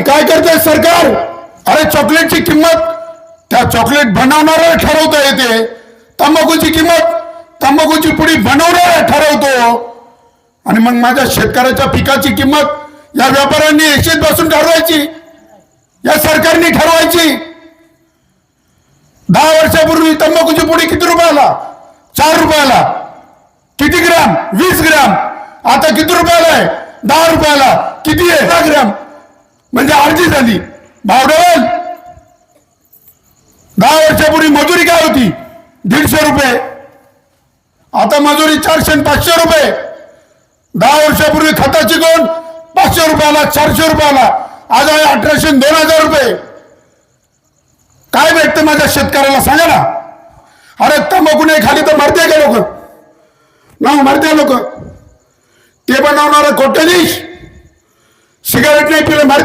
काय करते सरकार? अरे चॉकलेटची किंमत त्या चॉकलेट बनवणाऱ्याला ठरवता येते, तंबाखूची किंमत तंबाखूची पुडी बनवणारा ठरवतो, आणि मग माझ्या शेतकऱ्याच्या पिकाची किंमत या व्यापाऱ्यांनी एकशेत बसून ठरवायची, या सरकारने ठरवायची. 10 वर्षापूर्वी तंबाखूची पुडी किती रुपयाला? 4 रुपयाला. किती ग्राम? 20 ग्राम. आता किती रुपयाला आहे? 10 रुपयाला. किती आहे? 10 ग्राम. म्हणजे अर्धी झाली. भाव डबल. 10 वर्षापूर्वी मजुरी काय होती? 150 रुपये. आता मजुरी 400 आणि 500 रुपये. 10 वर्षापूर्वी खताची कोण 500 रुपयाला 400 रुपयाला, आज आहे 1800 आणि 2000 रुपये. काय भेटतं माझ्या शेतकऱ्याला सांगा ना? अरे तंबाखू नाही खाली तर मरते का लोक? ना मरते लोक. ते बनवणारा कोट्याधीश सिगारेट नाही पिले मरते.